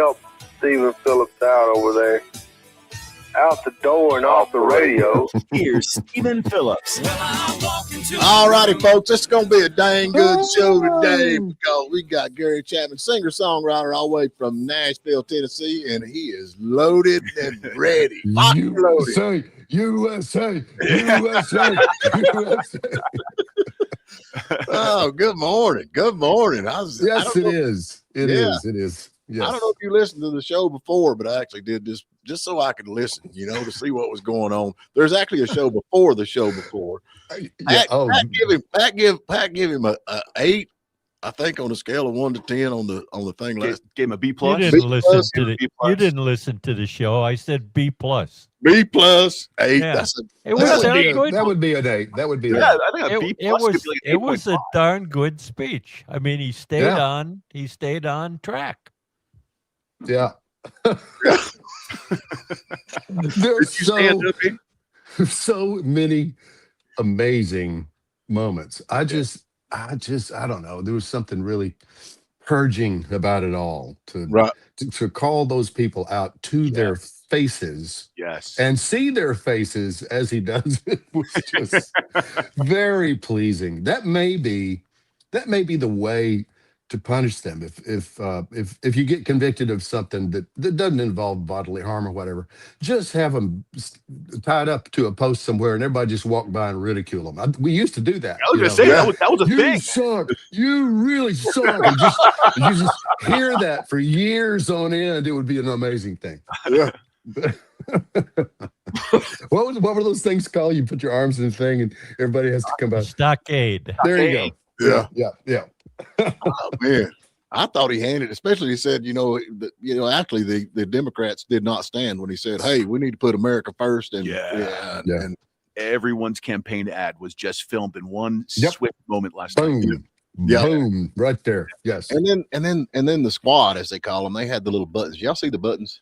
help Stephen Phillips out over there. Out the door and off the radio. Here's Stephen Phillips. All righty, folks. It's going to be a dang good show today because we got Gary Chapman, singer-songwriter, all the way from Nashville, Tennessee, and he is loaded and ready. USA, USA, USA, USA. Oh, good morning. Good morning. Yes, it is. It is. Yes. I don't know if you listened to the show before, but I actually did this just so I could listen, to see what was going on. There's actually a show before the show before. Pat give him a 8, I think, on a scale of 1 to 10 on the thing last. Gave him a B+. You didn't listen to the show. I said B+. B+, 8. Yeah. That would be an 8. That would be an 8. I think a B+ it was a darn good speech. I mean, he stayed on track. Yeah. There's so many amazing moments. I don't know. There was something really purging about it all to call those people out to their faces, and see their faces as he does it was just very pleasing. That may be the way to punish them if you get convicted of something that doesn't involve bodily harm or whatever. Just have them tied up to a post somewhere and everybody just walk by and ridicule them. We used to do that. I was going to say that was a thing. You suck. You really suck. And you just hear that for years on end. It would be an amazing thing. Yeah. What were those things called? You put your arms in the thing and everybody has to come back. Stockade. There you go. Yeah. Oh, man. I thought he handed, especially he said, actually the Democrats did not stand when he said, hey, we need to put America first. And everyone's campaign ad was just filmed in one swift moment last night. Boom, right there. Yes. And then the squad, as they call them, they had the little buttons. Y'all see the buttons?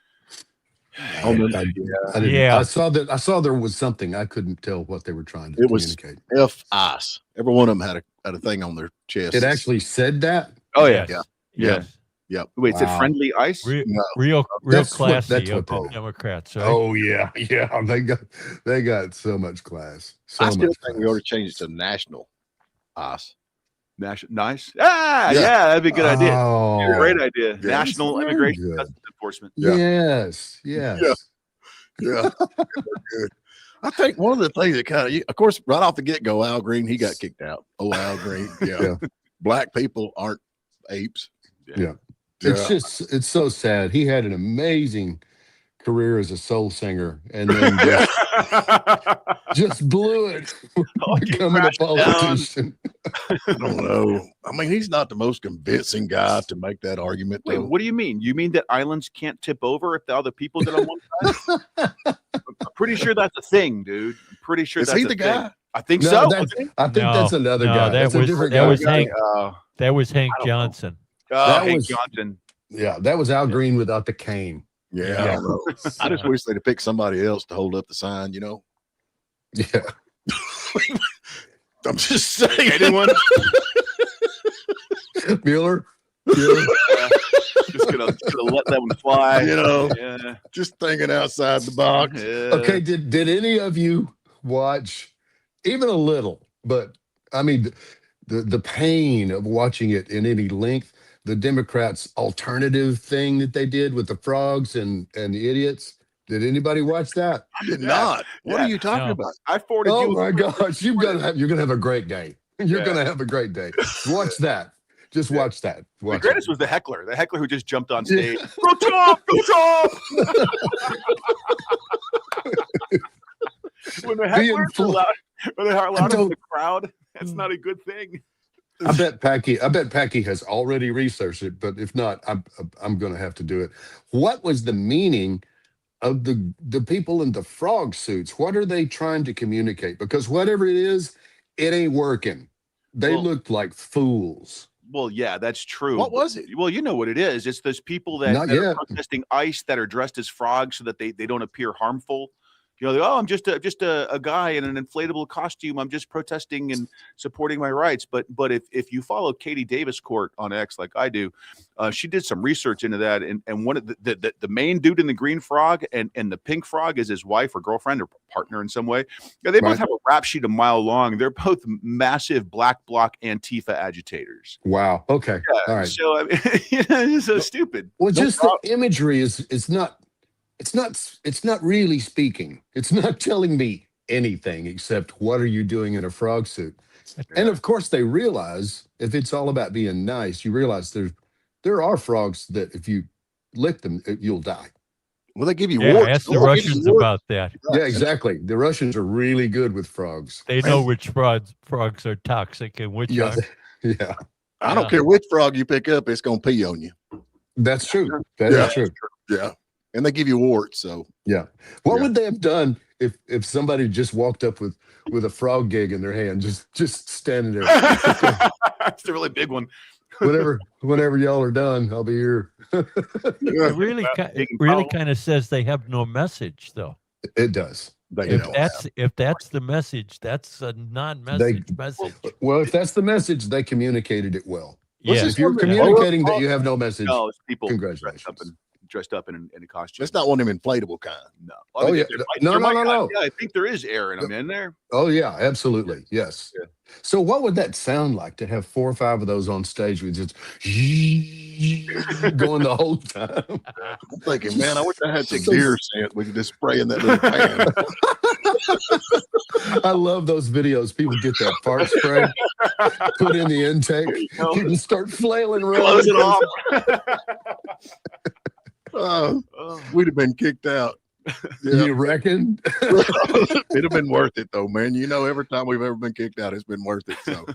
I saw that. I saw there was something. I couldn't tell what they were trying to communicate. F-ICE. Every one of them had a thing on their chest. It actually said that? Oh, yeah. Yeah. Wait, is it friendly ice? Real classy of the Democrats, right? Oh, yeah. They got so much class. I still think we ought to change it to national ice. Nice. That'd be a good idea. Great idea. Yeah, National Immigration Customs Enforcement. Yes. Yeah. Good. I think one of the things that of course, right off the get-go, Al Green, he got kicked out. Oh, Al Green. Yeah. Black people aren't apes. Yeah. It's so sad. He had an amazing career as a soul singer and then just blew it becoming a politician. I don't know. I mean, he's not the most convincing guy to make that argument. Wait, what do you mean? You mean that islands can't tip over if the other people get on one side? I'm pretty sure that's a thing, dude. I'm pretty sure Is he the guy? I think so. I think that's another guy. That's a different guy. That was Hank Johnson. Hank Johnson. Yeah, that was Al Green without the cane. Yeah. I don't know. I just wish they'd pick somebody else to hold up the sign, Yeah. I'm just saying. Anyone? Mueller? Just gonna let that one fly. Just thinking outside the box. Yeah. Okay, did any of you watch even a little, but I mean the pain of watching it in any length, the Democrats' alternative thing that they did with the frogs and the idiots? Did anybody watch that? I did not. What are you talking about? I forwarded you. Oh my gosh, you're gonna have a great day. You're gonna have a great day. Watch that. Just watch that. The greatest was the heckler who just jumped on stage. Go Trump! Go Trump! When the hecklers are loud in the crowd, that's not a good thing. I bet Packy has already researched it, but if not, I'm going to have to do it. What was the meaning of the people in the frog suits? What are they trying to communicate? Because whatever it is, it ain't working. They looked like fools. Well, yeah, that's true. What was it? Well, you know what it is. It's those people that are protesting ICE that are dressed as frogs so that they don't appear harmful. You know, I'm just a guy in an inflatable costume. I'm just protesting and supporting my rights. But if you follow Katie Davis Court on X like I do, she did some research into that. And one of the main dude in the green frog and the pink frog is his wife or girlfriend or partner in some way. Yeah, they both have a rap sheet a mile long. They're both massive black bloc Antifa agitators. Wow. Okay. Yeah, All right. so I mean, it's so stupid. Well, just the imagery is not. It's not really speaking. It's not telling me anything except what are you doing in a frog suit? And of course they realize if it's all about being nice, you realize there are frogs that if you lick them, you'll die. Well, they give you warts. Ask the Russians about that. Yeah, exactly. The Russians are really good with frogs. They know which frogs are toxic and which aren't. Yeah. I don't care which frog you pick up, it's gonna pee on you. That's true. That is true. Yeah. And they give you warts, so yeah. What would they have done if somebody just walked up with a frog gig in their hand, just standing there? It's a really big one. Whenever y'all are done, I'll be here. It really kind of says they have no message, though. It does. If that's the message, that's a non-message message. Well, if that's the message, they communicated it well. Yeah. If you're communicating that you have no message, it's people congratulations. Dressed up in a costume. It's not one of them inflatable kind. No. Oh, yeah. No. Yeah, I think there is air in them in there. Oh, yeah, absolutely. Yes. Yeah. So what would that sound like to have 4 or 5 of those on stage with just going the whole time? I'm thinking, man, I wish I had some deer scent. We could just spray in that little pan. I love those videos. People get that fart spray, put in the intake, people start flailing around. Close it off. We'd have been kicked out. You reckon? It'd have been worth it, though, man. You know, every time we've ever been kicked out, it's been worth it. So,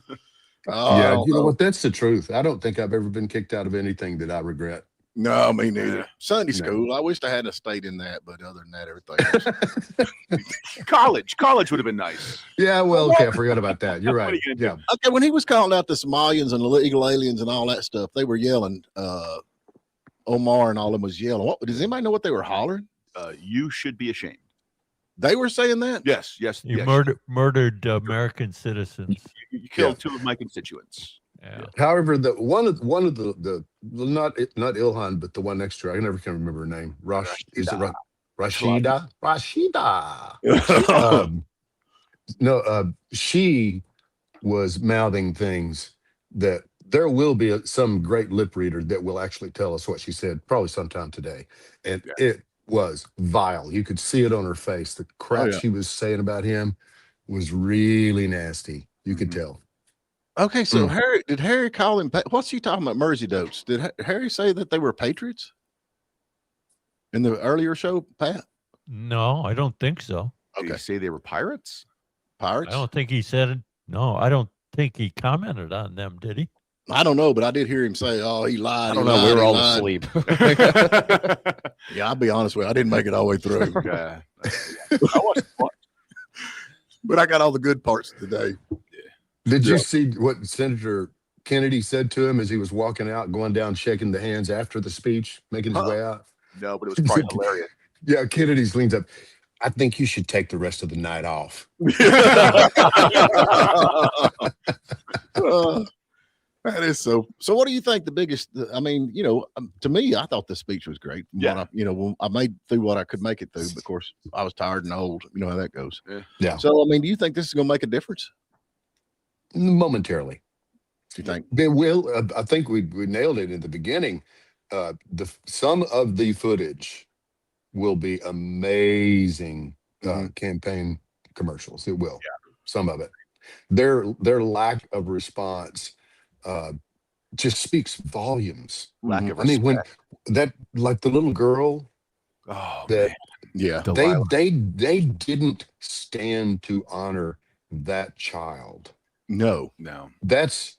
yeah, you know what? That's the truth. I don't think I've ever been kicked out of anything that I regret. No, me neither. Sunday school, I wished I hadn't stayed in that, but other than that, everything else. College would have been nice. Yeah, well, okay, I forgot about that. You're right. Yeah. Okay, when he was calling out the Somalians and illegal aliens and all that stuff, they were yelling. Omar and all of them was yelling. Does anybody know what they were hollering? You should be ashamed. They were saying that? Yes. You murdered American citizens. You killed 2 of my constituents. Yeah. However, the one of the not Ilhan, but the one next to her, I never can remember her name. Rashida. She was mouthing things that there will be some great lip reader that will actually tell us what she said, probably sometime today. And it was vile. You could see it on her face. The crap she was saying about him was really nasty. You could tell. Okay, so did Harry call him? What's he talking about? Mersey Dotes. Did Harry say that they were patriots in the earlier show, Pat? No, I don't think so. Okay. Did he say they were pirates? I don't think he said it. No, I don't think he commented on them, did he? I don't know, but I did hear him say, "Oh, he lied." I don't know. We were all asleep. Yeah, I'll be honest with you. I didn't make it all the way through. I watched but I got all the good parts today. Did you see what Senator Kennedy said to him as he was walking out, going down, shaking the hands after the speech, making his way out? No, but it was probably hilarious. Yeah, Kennedy leans up. I think you should take the rest of the night off. That is so. So, what do you think the biggest? I mean, you know, to me, I thought the speech was great. Yeah. I made through what I could make it through. But of course, I was tired and old. You know how that goes. Yeah. So, I mean, do you think this is going to make a difference? Momentarily. Do you think they will? I think we nailed it in the beginning. Some of the footage will be amazing campaign commercials. It will. Yeah. Some of it. Their lack of response just speaks volumes. Lack of respect. I mean, when that, like the little girl, they didn't stand to honor that child. No. That's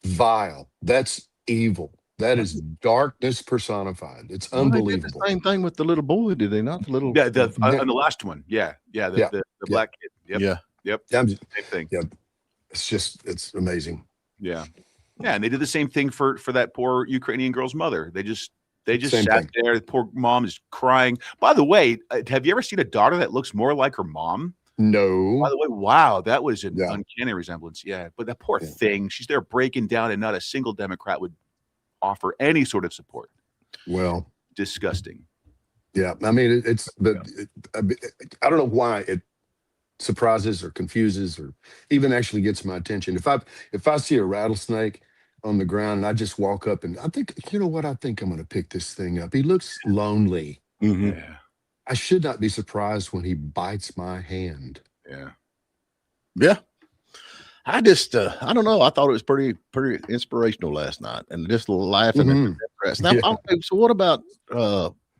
vile. That's evil. That is darkness personified. It's unbelievable. They did the same thing with the little boy, did they not? The little on the last one. The black kid. Yep. Same thing. Yeah. It's amazing. Yeah. Yeah, and they did the same thing for that poor Ukrainian girl's mother. They They just Same sat thing. there. The poor mom is crying. By the way, have you ever seen a daughter that looks more like her mom? No. By the way, wow, that was an Yeah. uncanny resemblance. Yeah, but that poor Yeah. thing, she's there breaking down, and not a single Democrat would offer any sort of support. Well, Disgusting. yeah. I mean, I don't know why it surprises or confuses or even actually gets my attention. If I see a rattlesnake on the ground and I just walk up and I think, you know what, I think I'm going to pick this thing up. He looks lonely. Mhm. Yeah, I should not be surprised when he bites my hand. yeah. Yeah. I just, I don't know. I thought it was pretty inspirational last night, and just laughing at the Mhm. Democrats. Now, Yeah. okay, so what about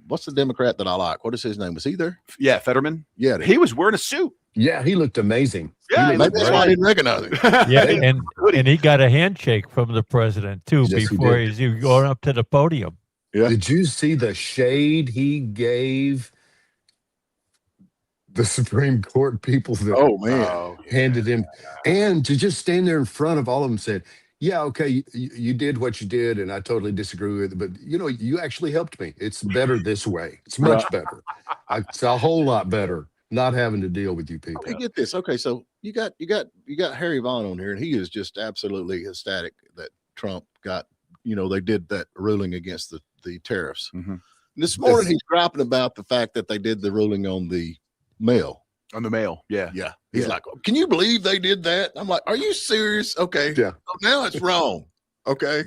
what's the Democrat that I like? What is his name? Was he there? Yeah, Fetterman. Yeah, He was wearing a suit. Yeah, he looked amazing. Yeah, He he looked maybe that's great. why I didn't recognize him. Yeah, Hey, and he got a handshake from the president too Yes, he before did. he's going up to the podium. Yeah. Did you see the shade he gave the Supreme Court people that Oh man. Oh, handed him, and to just stand there in front of all of them and said, yeah, okay, you did what you did, and I totally disagree with it, but you know, you actually helped me. It's better this way. It's much better. It's a whole lot better not having to deal with you people. Okay, get this. Okay, so you got Harry Vaughn on here, and he is just absolutely ecstatic that Trump got, they did that ruling against the tariffs. Mhm. This morning he's griping about the fact that they did the ruling on the mail. On the mail. Yeah. Yeah. He's Yeah. like, can you believe they did that? I'm like, are you serious? Okay. Yeah. So now it's wrong. Okay.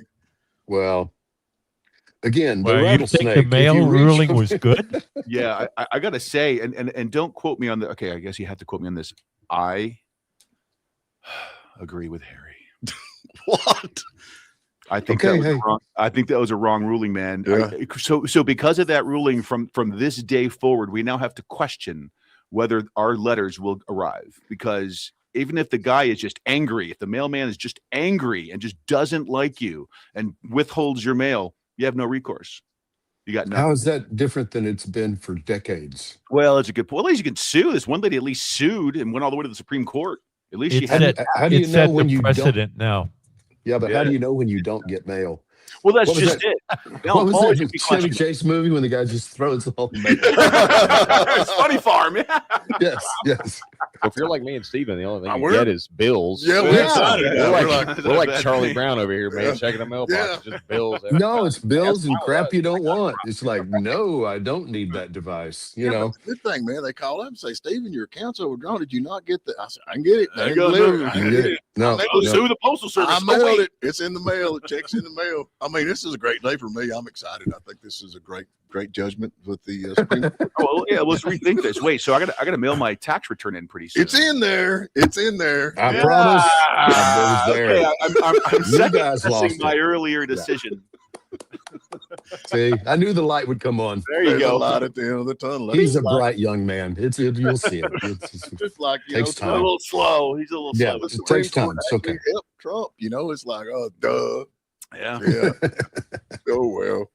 Well, again, the Well, you rattlesnake. think the if mail you reach ruling over- was good? Yeah, I gotta say, and don't quote me on the. Okay, I guess you have to quote me on this. I agree with Harry. What? I think Okay, that was hey. wrong. I think that was a wrong ruling, man. Yeah. So because of that ruling, from this day forward, we now have to question whether our letters will arrive, because even if the guy is just angry, if the mailman is just angry and just doesn't like you and withholds your mail, you have no recourse. You got nothing. How is that different than it's been for decades? Well, it's a good point. Well, at least you can sue. This one lady at least sued and went all the way to the Supreme Court. At least she It's had. set, how do you it's know set when the you don't? precedent now. Yeah, but Yeah. how do you know when you don't get mail? Well, that's What was just that? it. They'll What was always that be Chevy questioned. Chase movie when the guy just throws all the mail? It's Funny Farm. Yeah. Yes. Well, if you're like me and Steven, the only thing you we're- get is bills. Yeah, we're excited. We're We're like, That's Charlie me. Brown over here, man, Yeah. checking a mailbox. Yeah. It's just bills. No, it's bills and That's crap fine. you don't want. It's like, no, I don't need that device. You Yeah, know, but it's a good thing, man. They call up and say, Steven, your account's overdrawn. Did you not get that? I said, I can get it. There I you can go. deliver it. No. I can get it. no, I Go mailed sue the postal service. I Oh, mailed wait. it. It's in the mail. The check's in the mail. I mean, this is a great day for me. I'm excited. I think this is a great judgment with the Supreme Court. Oh, well, yeah, let's rethink this. Wait, so I gotta mail my tax return in pretty soon. It's in there. It's in there. I promise. I was there. Okay, I'm You second guys lost guessing my it. earlier decision. See, I knew the light would come on. There you There's go. a light at the end of the tunnel. He's a like, bright young man. You'll see it. just like Takes He's a time. little slow. He's a little Yeah, slow. it Supreme takes time. Court It's okay. actually helped Trump. It's like, oh, duh. Yeah. Yeah. Oh well.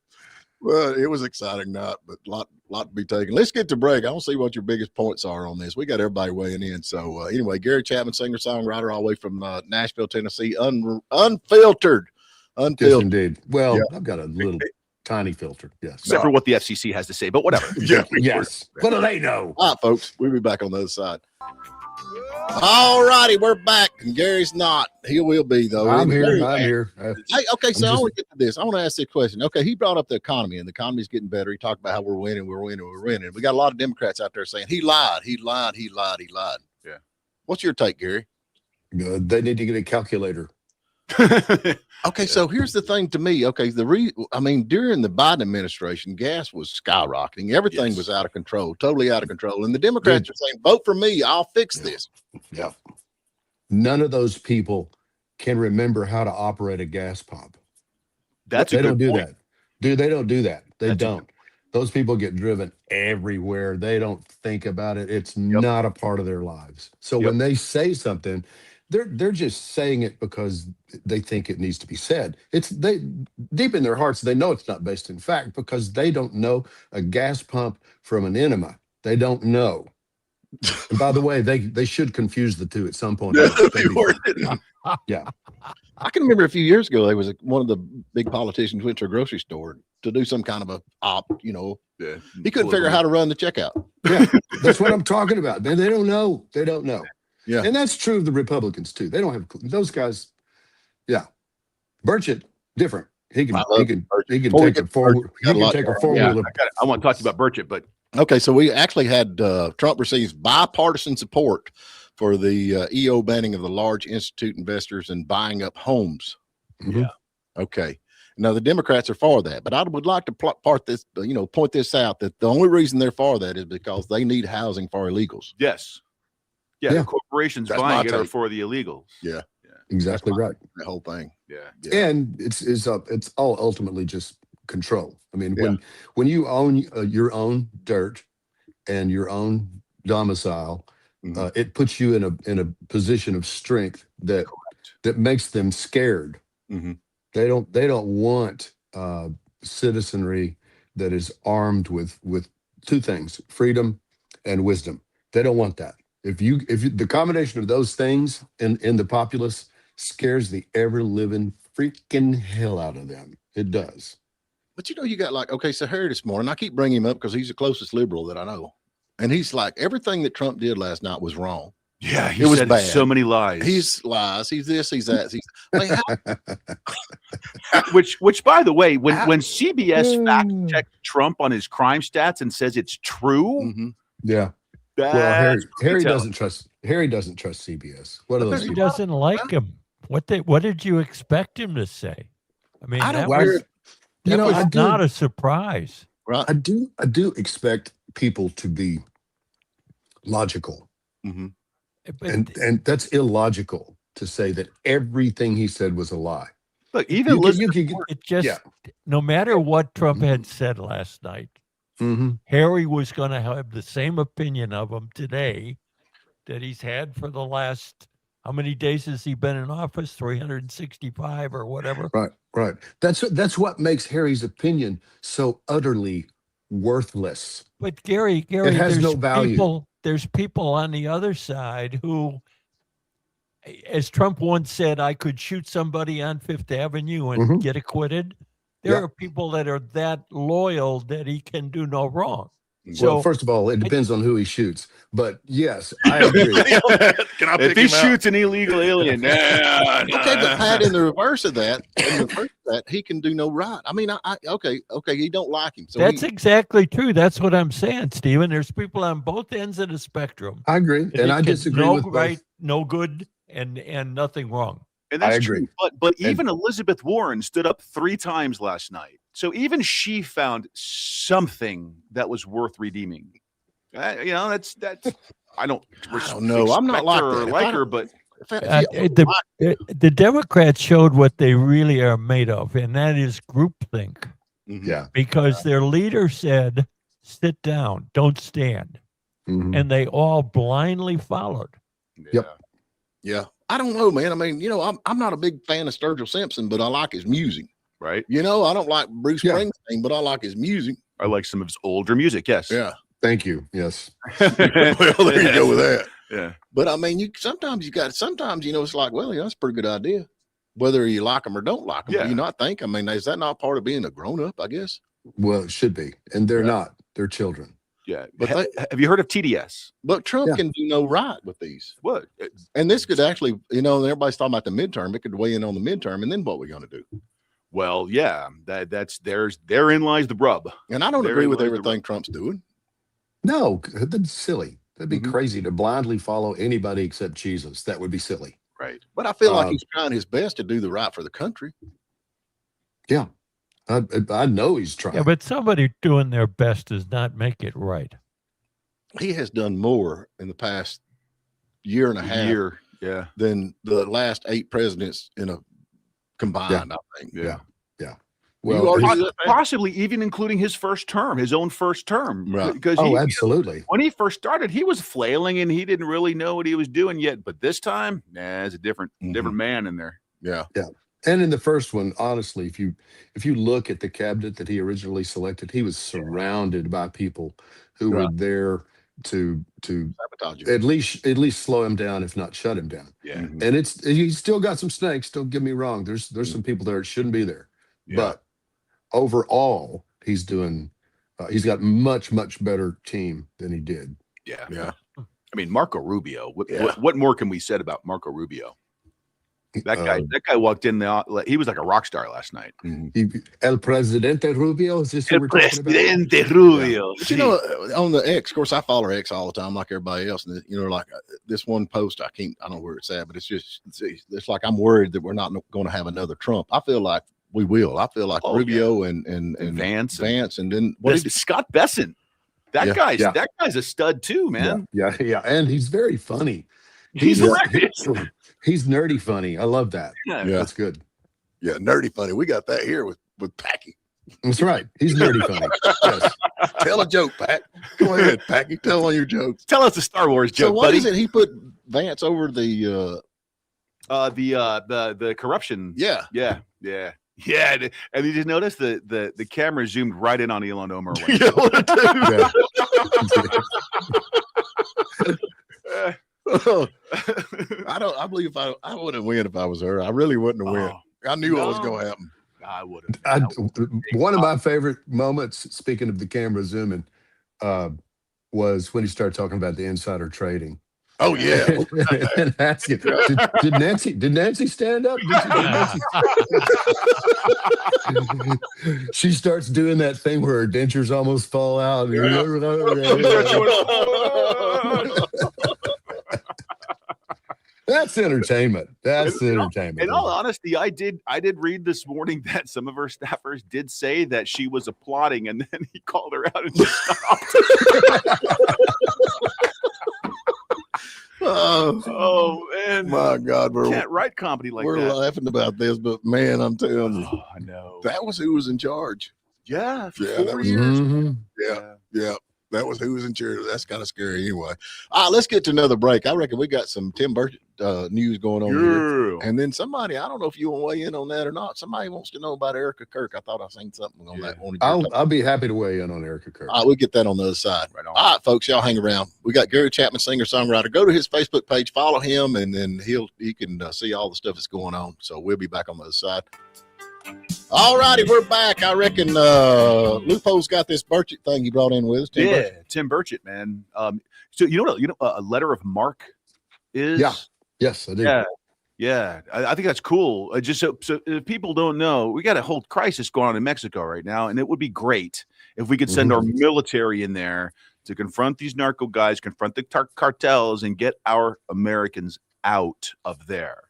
Well, it was exciting night, but lot to be taken. Let's get to break. I want to see what your biggest points are on this. We got everybody weighing in. So anyway, Gary Chapman, singer songwriter, all the way from Nashville, Tennessee, unfiltered. Yes, indeed. Well, I've got a little tiny filter. Yes. Except for what the FCC has to say, but whatever. Yeah. Yes. What do they know? All right, folks. We'll be back on the other side. All righty, we're back. And Gary's not. He will be though. I'm here. Gary's I'm back. here. Hey, okay, so I just- want to get to this. I want to ask this question. Okay, he brought up the economy, and the economy's getting better. He talked about how we're winning. We got a lot of Democrats out there saying he lied. Yeah. What's your take, Gary? They need to get a calculator. Okay, so here's the thing to me. Okay, during the Biden administration, gas was skyrocketing. Everything Yes. was out of control, totally out of control. And the Democrats are saying, vote for me. I'll fix this. Yeah. None of those people can remember how to operate a gas pump. That's They a don't good do point. that. Dude, they don't do that. They That's a don't. Those people get driven everywhere. They don't think about it. It's not a part of their lives. So when they say something, they're just saying it because they think it needs to be said. They deep in their hearts, they know it's not based in fact because they don't know a gas pump from an enema. They don't know. And by the way, they should confuse the two at some point. Yeah, that'd be worth it. Yeah. I can remember a few years ago, there was one of the big politicians went to a grocery store to do some kind of a op, you know. Yeah. He couldn't figure out how to run the checkout. Yeah, that's what I'm talking about. Man, they don't know. They don't know. Yeah. And that's true of the Republicans too. They don't have those guys. Yeah. Burchett, different. He can take a four-wheeler. Yeah, I want to talk to you about Burchett, but okay, so we actually had Trump receives bipartisan support for the EO banning of the large institute investors and buying up homes. Mm-hmm. Yeah. Okay. Now the Democrats are for that, but I would like to point this out that the only reason they're for that is because they need housing for illegals. yes. Yeah. The corporations That's buying my it are take. for the illegals. Yeah. Exactly right. The whole thing. Yeah. And it's all ultimately just control. I mean, when you own your own dirt and your own domicile, it puts you in a position of strength that makes them scared. Mm-hmm. They don't want citizenry that is armed with two things: freedom and wisdom. They don't want that. If the combination of those things in the populace scares the ever living freaking hell out of them. It does. But you got so Harry this morning, I keep bringing him up because he's the closest liberal that I know. And he's like, everything that Trump did last night was wrong. Yeah, it was bad. So many lies. He's lies. He's this. He's that. He's like, which by the way, when CBS fact checked Trump on his crime stats and says it's true, yeah. Well, Harry doesn't trust CBS. What are those? He doesn't like him. What did you expect him to say? I mean, that was not a surprise. Right. I do expect people to be logical. Mm-hmm. And that's illogical to say that everything he said was a lie. Look, even no matter what Trump had said last night, Harry was going to have the same opinion of him today that he's had for the last, how many days has he been in office? 365 or whatever. Right. That's what makes Harry's opinion so utterly worthless. But Gary, it has no value. There's people on the other side who, as Trump once said, I could shoot somebody on Fifth Avenue and get acquitted. There are people that are that loyal that he can do no wrong. Well, first of all, it depends on who he shoots. But yes, I agree. If he shoots an illegal alien, okay, but Pat, in the reverse of that, he can do no right. I mean, okay, you don't like him. So that's exactly true. That's what I'm saying, Stephen. There's people on both ends of the spectrum. I agree, and I disagree with both. No good, and nothing wrong. And that's true. But even Elizabeth Warren stood up 3 times last night. So even she found something that was worth redeeming. That's I don't know. I'm not like her, but the Democrats showed what they really are made of, and that is groupthink. Yeah. Because their leader said, "Sit down, don't stand," and they all blindly followed. Yep. Yeah. I don't know, man. I mean, I'm not a big fan of Sturgill Simpson, but I like his music. Right. I don't like Bruce Springsteen, but I like his music. I like some of his older music. Yes. Yeah. Thank you. Yes. Well, there you go with that. Yeah. But I mean, sometimes it's like, well, that's a pretty good idea, whether you like them or don't like them. Yeah. I think, is that not part of being a grown up, I guess? Well, it should be. And they're not. They're children. Yeah. But have you heard of TDS? But Trump can do no right with these. What? And this could actually, everybody's talking about the midterm. It could weigh in on the midterm. And then what we're going to do? Well, yeah, therein lies the rub. And I don't agree with everything Trump's doing. No, that's silly. That'd be crazy to blindly follow anybody except Jesus. That would be silly. Right. But I feel like he's trying his best to do the right for the country. Yeah. I know he's trying. Yeah, but somebody doing their best does not make it right. He has done more in the past year and a half than the last 8 presidents in a combined, I think. Yeah. Well, possibly even including his own first term. Right. Because absolutely. When he first started, he was flailing and he didn't really know what he was doing yet. But this time, it's a different man in there. Yeah. Yeah. And in the first one, honestly, if you look at the cabinet that he originally selected, he was surrounded by people who were there to Sabotage you. at least slow him down, if not shut him down. Yeah. And he's still got some snakes. Don't get me wrong. There's some people there that shouldn't be there, but overall, he's doing. He's got much better team than he did. Yeah. Yeah. I mean, Marco Rubio. What more can we said about Marco Rubio? That guy walked in he was like a rock star last night. El Presidente Rubio. Is this who we're talking about? Presidente Rubio. But you know, on the X, of course, I follow X all the time, like everybody else. And you know, like this one post, I don't know where it's at, but it's like I'm worried that we're not going to have another Trump. I feel like we will. I feel like Rubio and Vance, and then Scott Besson. That guy's a stud too, man. Yeah. And he's very funny. He's hilarious. He's nerdy funny. I love that. Yeah. That's good. Yeah, nerdy funny. We got that here with Packy. That's right. He's nerdy funny. Yes. Tell a joke, Pack. Go ahead, Packy. Tell one of your jokes. Tell us a Star Wars joke. So what is it? He put Vance over the corruption. Yeah. And you just notice the camera zoomed right in on Elon Omar. I believe I wouldn't win if I was her. I really wouldn't win. I knew what was going to happen. I wouldn't. One of my favorite moments, speaking of the camera zooming, was when he started talking about the insider trading. Oh yeah. And asking, did Nancy stand up? She starts doing that thing where her dentures almost fall out. That's entertainment. That's entertainment. In all honesty, I did read this morning that some of her staffers did say that she was applauding, and then he called her out and just stopped. Oh man! My God, we can't write comedy like we're that. We're laughing about this, but man, I'm telling you, I know that was who was in charge. Yeah, for 4 was, years. Yeah. That was who was in charge. That's kind of scary anyway. All right, let's get to another break. I reckon we got some Tim Burchett news going on here. And then somebody, I don't know if you want to weigh in on that or not. Somebody wants to know about Erica Kirk. I thought I seen something on that. I'll be happy to weigh in on Erica Kirk. All right, we'll get that on the other side. Right on. All right, folks, y'all hang around. We got Gary Chapman, singer-songwriter. Go to his Facebook page, follow him, and then he can see all the stuff that's going on. So we'll be back on the other side. All righty, we're back. I reckon Lupo's got this Burchett thing he brought in with us. Tim Burchett, man. So you know a letter of marque is? Yeah. Yes, I do. Yeah. I think that's cool. Just so if people don't know, we got a whole crisis going on in Mexico right now, and it would be great if we could send our military in there to confront these narco guys, confront the cartels, and get our Americans out of there.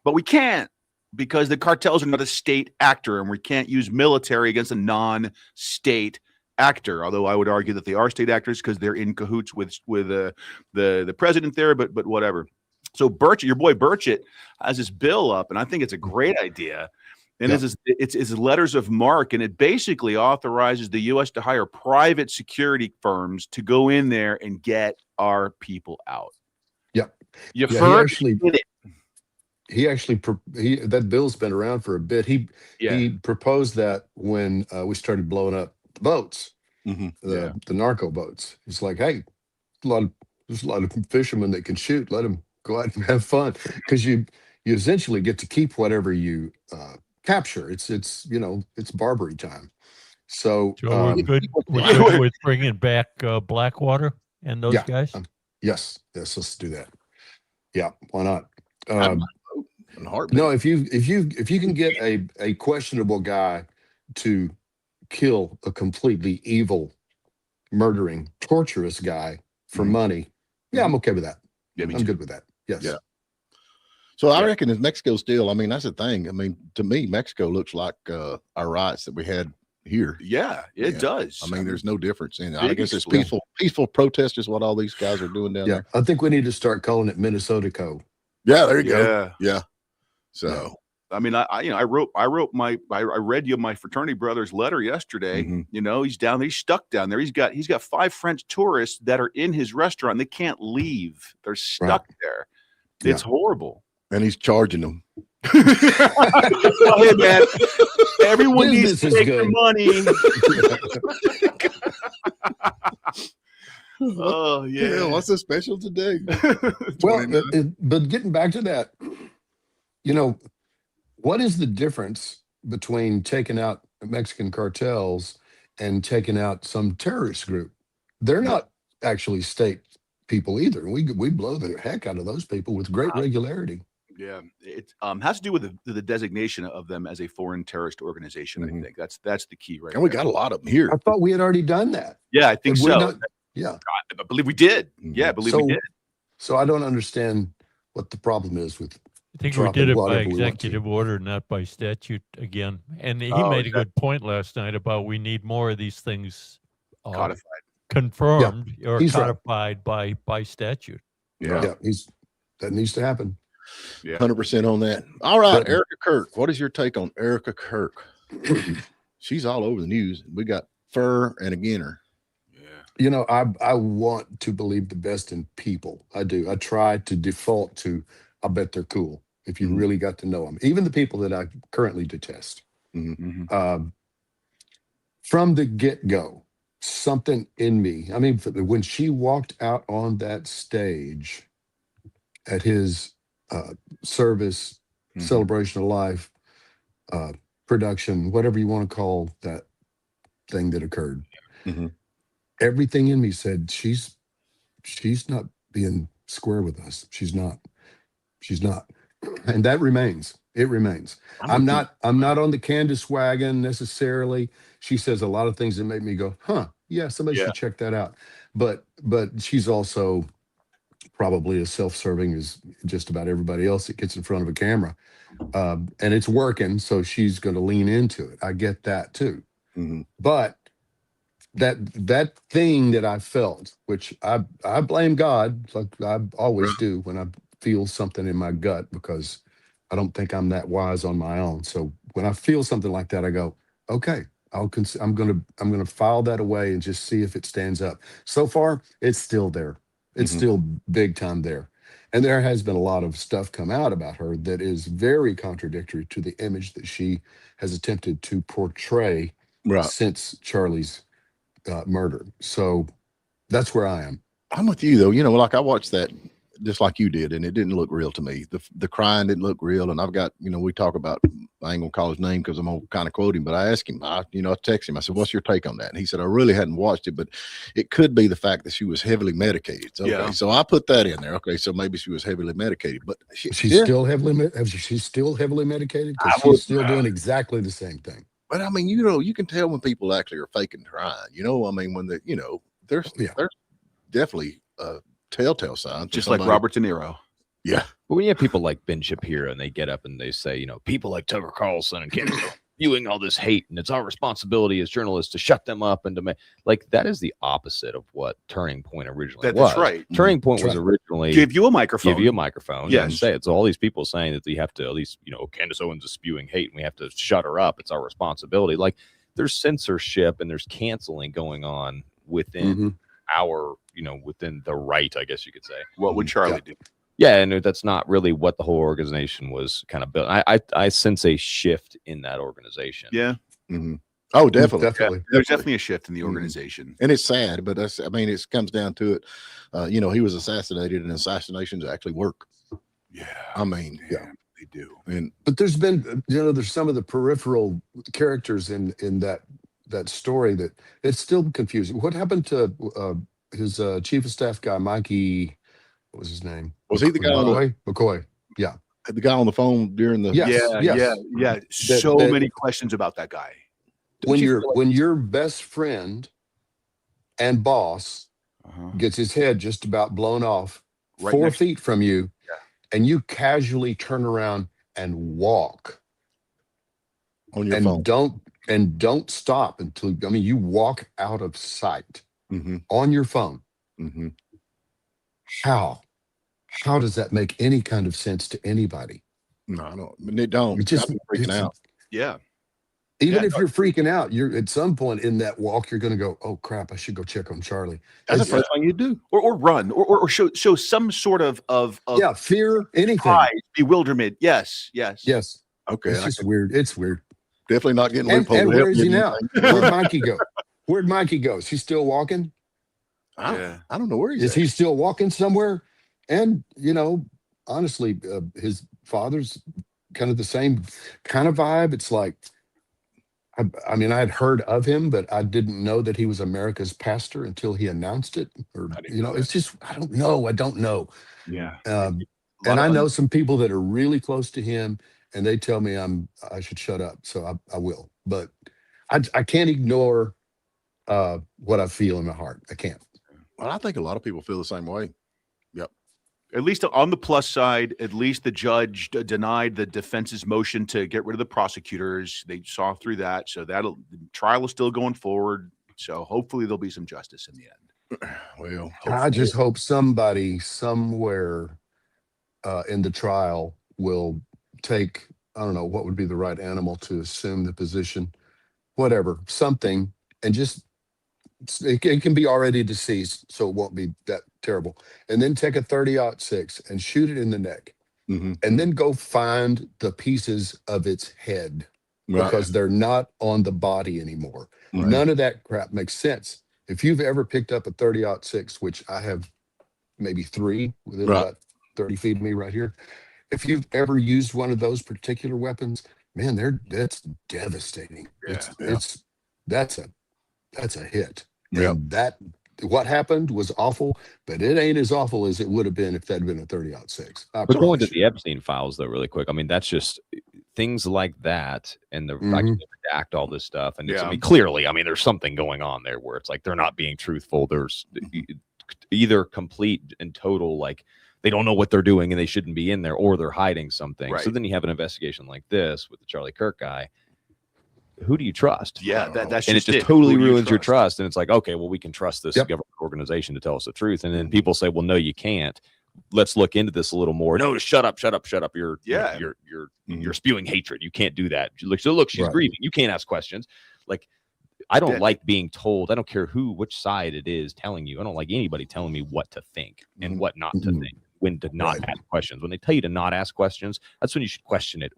But we can't, because the cartels are not a state actor, and we can't use military against a non-state actor. Although I would argue that they are state actors because they're in cahoots with the president there. But whatever. So Burchett, your boy Burchett, has this bill up, and I think it's a great idea. And it's letters of marque, and it basically authorizes the U.S. to hire private security firms to go in there and get our people out. Yep. You first did it. That bill's been around for a bit. He proposed that when we started blowing up the boats, the narco boats. It's like, hey, there's a lot of fishermen that can shoot. Let them go out and have fun, because you essentially get to keep whatever you capture. It's Barbary time. So we're good with bringing back Blackwater and those guys. Yes, let's do that. Yeah, why not? No, if you can get a questionable guy to kill a completely evil, murdering, torturous guy for money, I'm okay with that. Yeah, I'm good with that. Yes. Yeah. So I reckon in Mexico still, I mean, that's the thing. I mean, to me, Mexico looks like our riots that we had here. Yeah, it does. I mean, there's no difference in it. I guess it's peaceful protest is what all these guys are doing down there. I think we need to start calling it Minnesota Co. Yeah, there you go. Yeah. So I mean, I read you my fraternity brother's letter yesterday. You know, he's down there, he's stuck down there. He's got 5 French tourists that are in his restaurant. They can't leave. They're stuck there. It's horrible. And he's charging them. Well, hey, man, everyone needs to take their money. Oh yeah. What's so special today? Well, but getting back to that, what is the difference between taking out Mexican cartels and taking out some terrorist group? They're not actually state people either. We blow the heck out of those people with great regularity. Yeah, it has to do with the designation of them as a foreign terrorist organization. I think that's the key, right? And we got a lot of them here. I thought we had already done that. Yeah, I think so. Yeah, I believe we did. Yeah, I believe we did. So I don't understand what the problem is with. I think we did it by executive order, not by statute again. And he made a good point last night about we need more of these things codified, confirmed, or codified by statute. Yeah, that needs to happen. Yeah, 100% on that. All right, Erica Kirk. What is your take on Erica Kirk? She's all over the news. We got fur and a Ginner. Yeah. I want to believe the best in people. I do. I try to default to, I bet they're cool if you really got to know them. Even the people that I currently detest. From the get-go, something in me. I mean, when she walked out on that stage at his service, celebration of life, production, whatever you want to call that thing that occurred. Everything in me said she's not being square with us. She's not, and that remains. It remains. I'm not on the Candace wagon necessarily. She says a lot of things that make me go, yeah, somebody should check that out. But she's also probably as self-serving as just about everybody else that gets in front of a camera. And it's working, so she's going to lean into it. I get that too. But that thing that I felt, which I blame God, like I always do when I feel something in my gut, because I don't think I'm that wise on my own. So when I feel something like that, I go, okay, I'm gonna file that away and just see if it stands up. So far, it's still there. It's still big time there. And there has been a lot of stuff come out about her that is very contradictory to the image that she has attempted to portray since Charlie's murder. So that's where I am. I'm with you though. Like I watched that just like you did, and it didn't look real to me. The crying didn't look real. And I've got, we talk about, I ain't gonna call his name because I'm gonna kind of quote him, but I asked him, I text him, I said, what's your take on that? And he said, I really hadn't watched it, but it could be the fact that she was heavily medicated. So, okay, so I put that in there. Okay, so maybe she was heavily medicated, but she's still heavily medicated, because she's still doing exactly the same thing. But I mean, you can tell when people actually are faking crying. I mean, when there's definitely telltale signs, just like Robert De Niro. Yeah. But when you have people like Ben Shapiro and they get up and they say, people like Tucker Carlson and Candace are spewing all this hate, and it's our responsibility as journalists to shut them up and to make, that is the opposite of what Turning Point originally was. That's right. Turning Point was originally give you a microphone. Yes. And say it. So all these people saying that we have to, at least, Candace Owens is spewing hate and we have to shut her up. It's our responsibility. Like, there's censorship and there's canceling going on within our, within the right, I guess you could say. What would Charlie do? Yeah, and that's not really what the whole organization was kind of built. I sense a shift in that organization. Yeah. Oh, definitely. Yeah. There's definitely a shift in the organization. And it's sad, but it comes down to it. He was assassinated, and assassinations actually work. Yeah. I mean, they do. But there's been, there's some of the peripheral characters in that story that it's still confusing. What happened to his chief of staff guy, Mikey? What was his name? Was he the guy McCoy? Yeah. The guy on the phone during the Yeah. So many questions about that guy. When your best friend and boss gets his head just about blown off 4 feet from you, and you casually turn around and walk on your phone, don't stop until you walk out of sight on your phone. How does that make any kind of sense to anybody? No, I don't. They don't. It's just freaking out. Yeah. Even if you're freaking out, you're at some point in that walk, you're going to go, "Oh crap! I should go check on Charlie." That's the first thing you do, or run, or show some sort of fear, anything, pride, bewilderment. Yes. Okay, it's just weird. It's weird. Definitely not getting and where is he now? Where'd Mikey go? Where'd Mikey go? Is he still walking? I don't know where he's Is at. he still walking somewhere? And, honestly, his father's kind of the same kind of vibe. It's like, I mean, I had heard of him, but I didn't know that he was America's pastor until he announced it. Or, it's just, I don't know. Yeah. And I know some people that are really close to him, and they tell me I should shut up. So I will. But I can't ignore what I feel in my heart. I can't. Well, I think a lot of people feel the same way. Yep. At least on the plus side, at least the judge denied the defense's motion to get rid of the prosecutors. They saw through that. So the trial is still going forward. So hopefully there'll be some justice in the end. Well, I just hope somebody somewhere in the trial will take, I don't know, what would be the right animal to assume the position, whatever, something, and just, it can be already deceased, so it won't be that terrible. And then take a 30-06 and shoot it in the neck. Mm-hmm. And then go find the pieces of its head, because they're not on the body anymore. Right. None of that crap makes sense. If you've ever picked up a 30-06, which I have maybe 3 within about 30 feet of me right here. If you've ever used one of those particular weapons, man, that's devastating. Yeah. That's a hit. Yeah. And that, what happened was awful, but it ain't as awful as it would have been if that had been a 30-06. But going to the Epstein files, though, really quick. I mean, that's just things like that, and the fact that they redact all this stuff. And I mean, clearly, I mean, there's something going on there where it's like they're not being truthful. There's either complete and total, like they don't know what they're doing and they shouldn't be in there, or they're hiding something. Right. So then you have an investigation like this with the Charlie Kirk guy. Who do you trust? Yeah, that's and it just totally ruins your trust. And it's like, okay, well, we can trust this government organization to tell us the truth. And then people say, well, no, you can't. Let's look into this a little more. No, shut up. You're spewing hatred. You can't do that. Look, she's grieving. You can't ask questions. Like, I don't like being told. I don't care which side it is telling you. I don't like anybody telling me what to think and what not to think, when to not ask questions. When they tell you to not ask questions, that's when you should question it.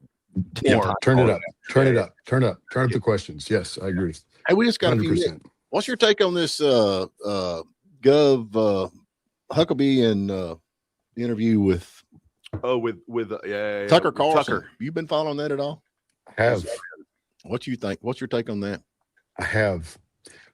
Turn up the questions. Yes, I agree. Hey, we just got 100%. What's your take on this Gov Huckabee and interview with Tucker Carlson? You been following that at all? I have. What do you think? What's your take on that? I have.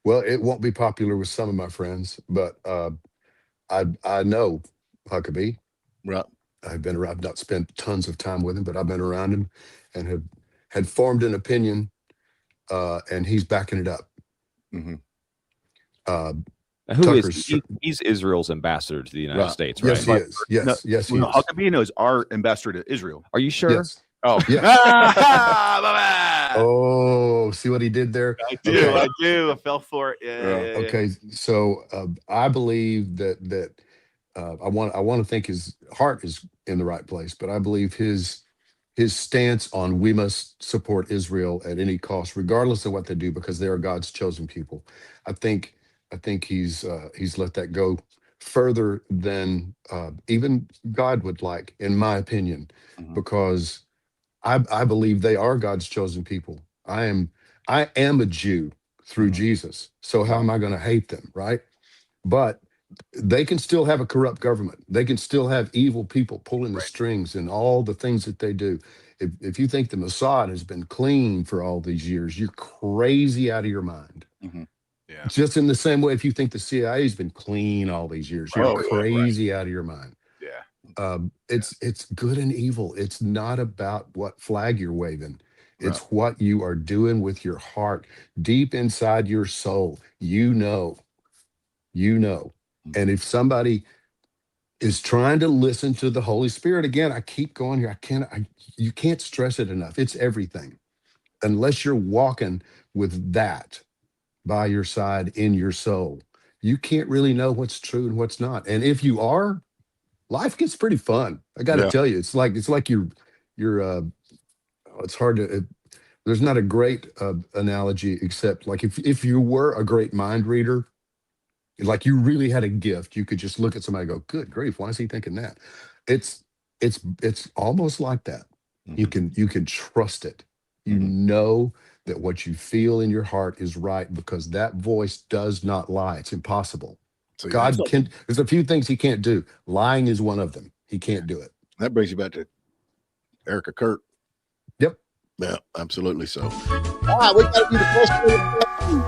Well, it won't be popular with some of my friends, but I know Huckabee. Right. I've not spent tons of time with him, but I've been around him and had formed an opinion, and he's backing it up. Mm-hmm. Who is he's Israel's ambassador to the United States, right? Yes, he is. Yes, he is. Huckabee is our ambassador to Israel. Are you sure? Yes. Oh, yeah. Oh, see what he did there? I do. I fell for it. Yeah. Okay, so I believe that I want to think his heart is in the right place, but I believe his stance on we must support Israel at any cost, regardless of what they do, because they are God's chosen people. I think he's let that go further than even God would like, in my opinion, because I believe they are God's chosen people. I am a Jew through Jesus, so how am I going to hate them, right? But they can still have a corrupt government. They can still have evil people pulling the strings and all the things that they do. If you think the Mossad has been clean for all these years, you're crazy out of your mind. Mm-hmm. Yeah. Just in the same way, if you think the CIA has been clean all these years, you're crazy out of your mind. Yeah. It's good and evil. It's not about what flag you're waving. It's what you are doing with your heart, deep inside your soul. You know. And if somebody is trying to listen to the Holy Spirit, again, I keep going here. You can't stress it enough. It's everything. Unless you're walking with that by your side in your soul, you can't really know what's true and what's not. And if you are, life gets pretty fun. I got to tell you, it's like you're it's hard to. There's not a great analogy except like if you were a great mind reader. Like you really had a gift, you could just look at somebody and go, good grief, why is he thinking that? It's almost like that. Mm-hmm. You can trust it. You know that what you feel in your heart is right, because that voice does not lie. It's impossible. So, God can. There's a few things he can't do. Lying is one of them. He can't do it. That brings you back to Erica Kurt. Yep. Yeah, absolutely so. All right, we got to do the first question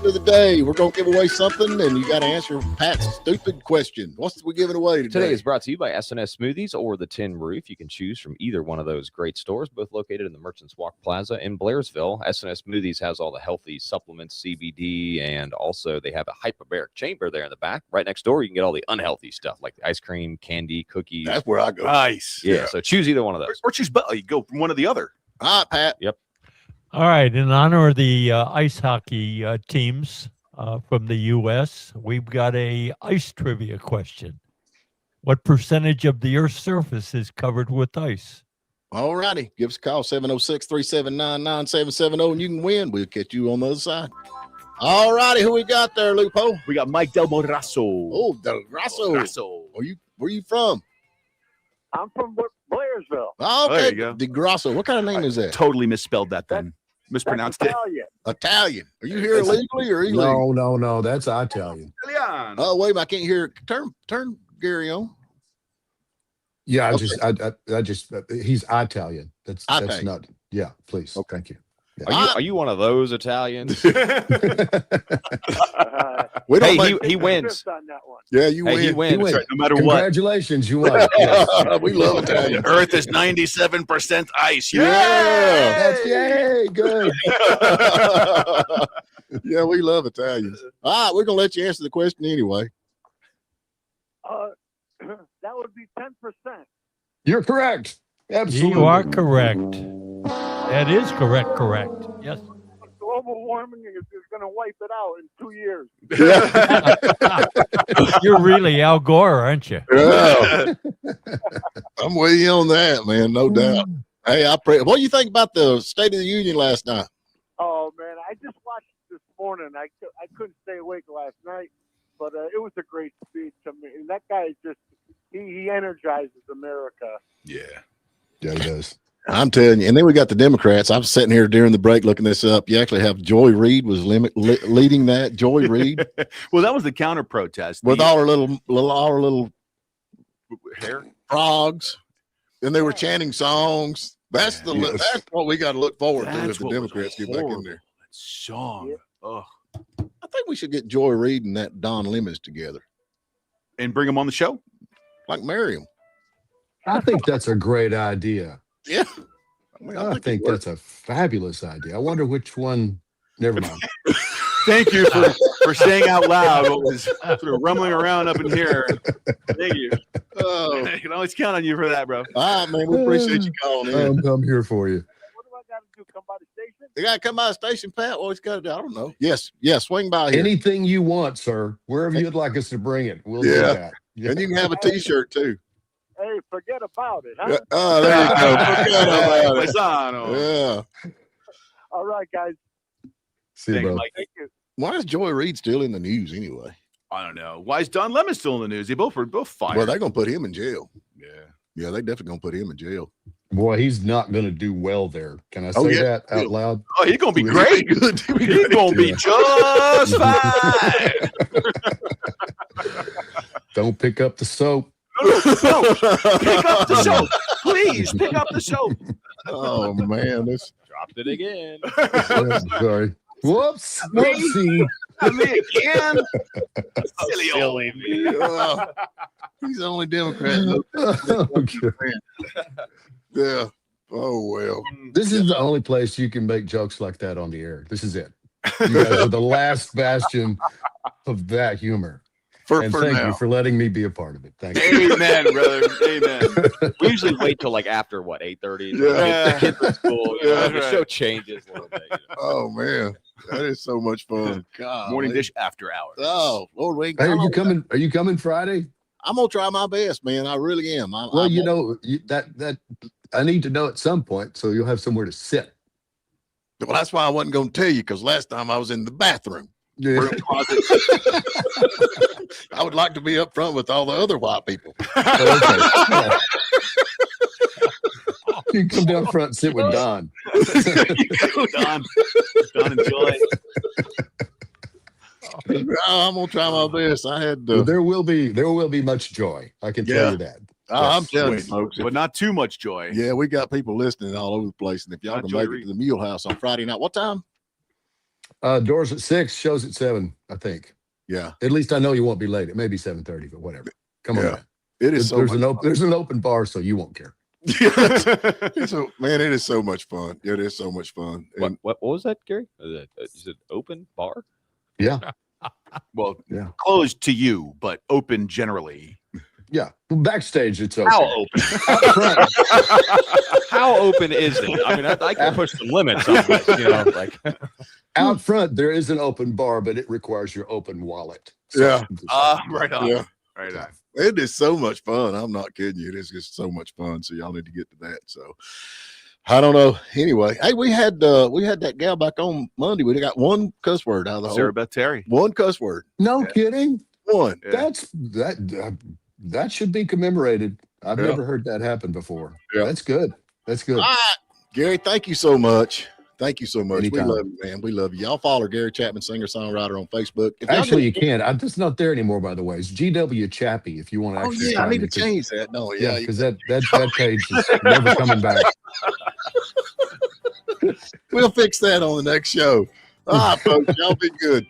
of the day. We're going to give away something, and you got to answer Pat's stupid question. What's we giving away today? Today is brought to you by S&S Smoothies or the Tin Roof. You can choose from either one of those great stores, both located in the Merchants Walk Plaza in Blairsville. S&S Smoothies has all the healthy supplements, CBD, and also they have a hyperbaric chamber there in the back. Right next door, you can get all the unhealthy stuff like ice cream, candy, cookies. That's where I go. Nice. Yeah, so choose either one of those. Or choose both. You go from one or the other. All right, Pat. Yep. All right. In honor of the ice hockey teams from the U.S., we've got a ice trivia question. What percentage of the Earth's surface is covered with ice? All righty. Give us a call, 706-379-9770, and you can win. We'll catch you on the other side. All righty. Who we got there, Lupo? We got Mike Del Morasso. Oh, Del Grasso. Where you from? I'm from Blairsville. Oh, okay. There you go. De Grasso. What kind of name is that? Totally misspelled that then. Mispronounced it. Italian. Are you here illegally or illegal? No. That's Italian. Italian. Oh, wait a minute. I can't hear it. Turn Gary on. Yeah, Okay. I just he's Italian. That's Italian. not. Yeah, please. Okay. Thank you. Are you one of those Italians? We don't He wins. On that one. Yeah, you win. He wins. That's right, no matter what. Congratulations, you won. Yes. We love Italian. Earth is 97% ice. Yeah. That's yay, good. Yeah, we love Italians. All right, we're gonna let you answer the question anyway. That would be 10%. You're correct. Absolutely. You are correct. That is correct. Yes. Global warming is going to wipe it out in 2 years. You're really Al Gore, aren't you? Yeah. I'm with you on that, man. No doubt. Hey, I pray. What do you think about the State of the Union last night? Oh, man, I just watched it this morning. I couldn't stay awake last night, but it was a great speech. I mean, and that guy just he energizes America. Yeah. Yeah, he does. I'm telling you. And then we got the Democrats. I'm sitting here during the break looking this up. You actually have Joy Reid was leading that. Joy Reid. Well, that was the counter protest With all her little hair frogs, and they were chanting songs. That's that's what we got to look forward to That's if the what was Democrats get back in horrible. there. That song. Yeah. Oh. I think we should get Joy Reid and that Don Lemons together, And bring them on the show. like Miriam. I think that's a great idea. Yeah, I think that's a fabulous idea. I wonder which one. Never mind. Thank you for saying out loud what was sort of rumbling around up in here. Thank you. Oh, I can always count on you for that, bro. all right, man. We appreciate you calling in. I'm here for you. What do I got to do? Come by the station? They got to come by the station, Pat. What he's got to do? I don't know. Yes, swing by here. Anything you want, sir. Wherever you'd like us to bring it, we'll do Yeah. that. Yeah. And you can have a T-shirt too. Hey, forget about it, huh? Oh, there you go. Forget about it. Paisano. Yeah. All right, guys. See you, Thanks, bro. Mike. Thank you. Why is Joy Reid still in the news anyway? I don't know. Why is Don Lemon still in the news? They both were fired. Well, they're gonna put him in jail. Yeah. Yeah, they definitely gonna put him in jail. Boy, he's not going to do well there. Can I say that out loud? Oh, he's gonna be great. Good. He's gonna be just fine. Don't pick up the soap. No, pick up the soap, please. Pick up the soap. Oh man, this. Dropped it again. Sorry. Whoops. Whoopsie. I mean, again. Silly me. He's the only Democrat. Okay. Yeah. Oh well. This is the only place you can make jokes like that on the air. This is it. You guys are the last bastion of that humor. And For thank now. you for letting me be a part of it. Thank you. Amen, brother. Amen. We usually wait till like after what 8:30. Yeah. The kids at school. You know, Yeah, the right. show changes a little bit. You know. Oh man, that is so much fun. God, Morning dish after hours. Oh Lord, we ain't Hey, are you gonna- coming? Are you coming Friday? I'm gonna try my best, man. I really am. Well, you know that I need to know at some point, so you'll have somewhere to sit. Well, that's why I wasn't gonna tell you because last time I was in the bathroom. Yeah. I would like to be up front with all the other white people. Okay. You can come down front and sit with Don. Don, enjoy. I'm gonna try my best. I had Well, there will be much joy. I can tell you that. I'm telling you, folks. But not too much joy. Yeah, we got people listening all over the place, and if y'all can make it to the Mule House on Friday night, what time? Doors at 6, shows at 7, I think. Yeah. At least I know you won't be late. It may be 7:30, but whatever. Come on. Man. It is. There's an open bar, so you won't care. Man, it is so much fun. It is so much fun. And what was that, Gary? Is it open bar? Yeah. Well, closed to you, but open generally. Yeah. Backstage, it's open. How open? Out front. How open is it? I mean, I can push the limits on this, like out front, there is an open bar, but it requires your open wallet. So right on. Yeah. Right on. It is so much fun. I'm not kidding you. It is just so much fun. So y'all need to get to that. So I don't know. Anyway, hey, we had that gal back on Monday. We got one cuss word out of the Sarah Beth Terry. One cuss word. No kidding. One. Yeah. That should be commemorated. I've never heard that happen before. Yeah. That's good. That's good. All right. Gary, thank you so much. Thank you so much. Anytime. We love you, man. We love you. Y'all follow Gary Chapman, singer-songwriter on Facebook. Actually, you can. I'm just not there anymore, by the way. It's GW Chappie if you want to actually. I need to change that. No, because that page is never coming back. We'll fix that on the next show. All right, folks. Y'all be good.